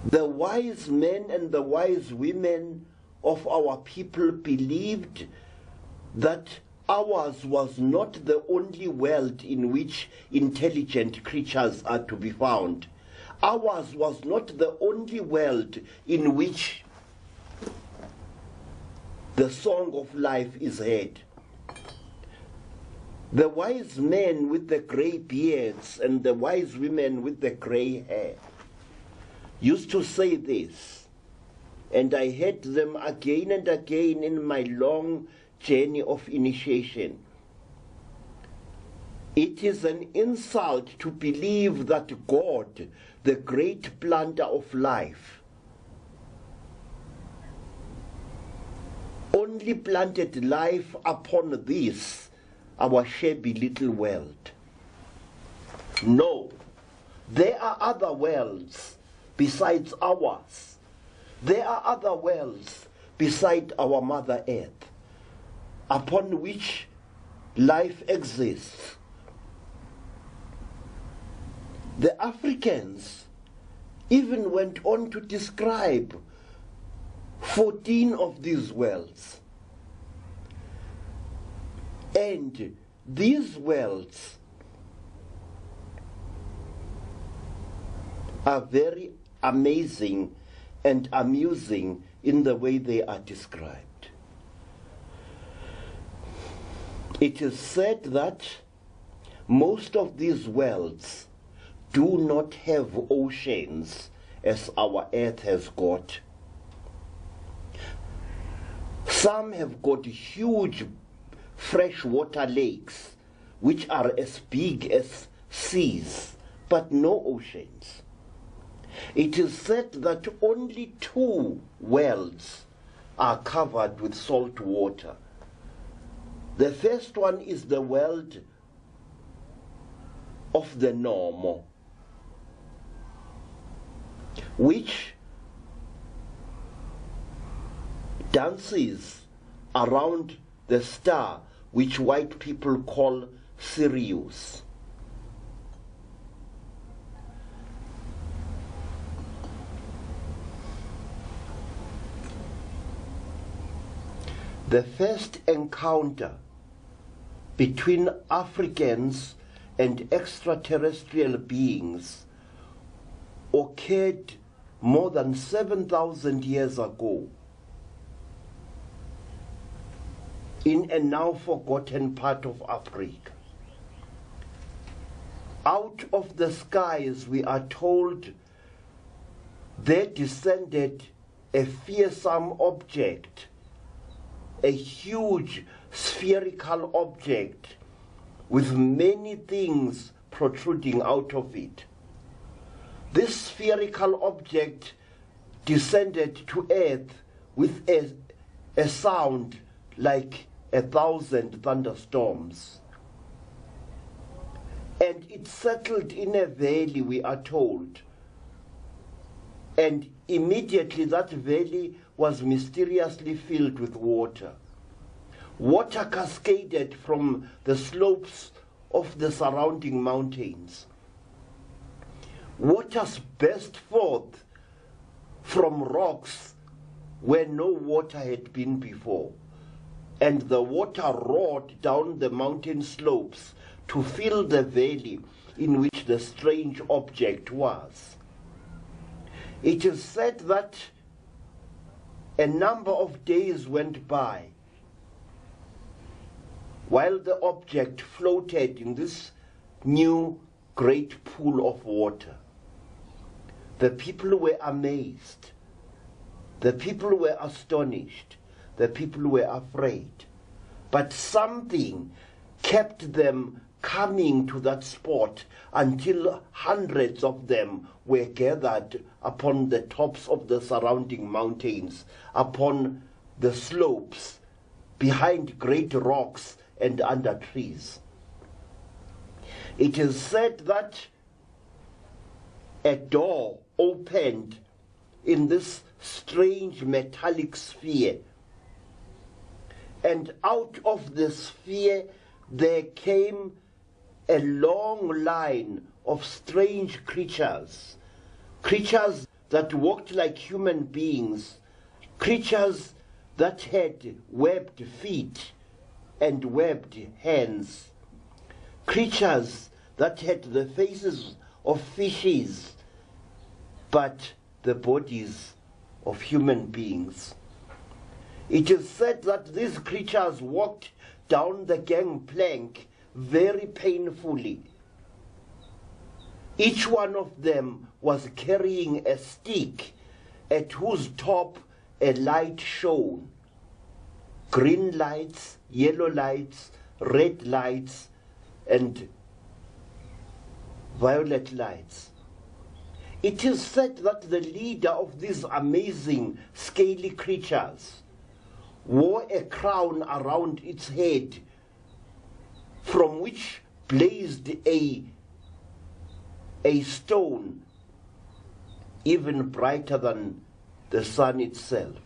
The wise men and the wise women of our people believed that ours was not the only world in which intelligent creatures are to be found. Ours was not the only world in which the song of life is heard. The wise men with the grey beards and the wise women with the grey hair used to say this, and I heard them again and again in my long journey of initiation. It is an insult to believe that God, the great planter of life, only planted life upon this, our shabby little world. No, there are other worlds besides ours. There are other worlds beside our Mother Earth, upon which life exists. The Africans even went on to describe 14 of these worlds. And these worlds are very amazing and amusing in the way they are described. It is said that most of these worlds do not have oceans as our earth has got. Some have got huge freshwater lakes which are as big as seas, but no oceans. It is said that only 2 worlds are covered with salt water. The first one is the world of the normal, which dances around the star which white people call Sirius. The first encounter between Africans and extraterrestrial beings occurred more than 7,000 years ago in a now forgotten part of Africa. Out of the skies, we are told, there descended a fearsome object, a huge spherical object with many things protruding out of it. This spherical object descended to earth with a sound like 1,000 thunderstorms. And it settled in a valley, we are told. And immediately that valley was mysteriously filled with water. Water cascaded from the slopes of the surrounding mountains. Waters burst forth from rocks where no water had been before. And the water roared down the mountain slopes to fill the valley in which the strange object was. It is said that a number of days went by while the object floated in this new great pool of water. The people were amazed. The people were astonished. The people were afraid. But something kept them coming to that spot until hundreds of them were gathered upon the tops of the surrounding mountains, upon the slopes, behind great rocks and under trees. It is said that a door opened in this strange metallic sphere, and out of the sphere there came a long line of strange creatures that walked like human beings, creatures that had webbed feet and webbed hands, creatures that had the faces of fishes but the bodies of human beings. It is said that these creatures walked down the gangplank very painfully. Each one of them was carrying a stick at whose top a light shone. Green lights, yellow lights, red lights, and violet lights. It is said that the leader of these amazing scaly creatures wore a crown around its head, from which blazed a stone even brighter than the sun itself.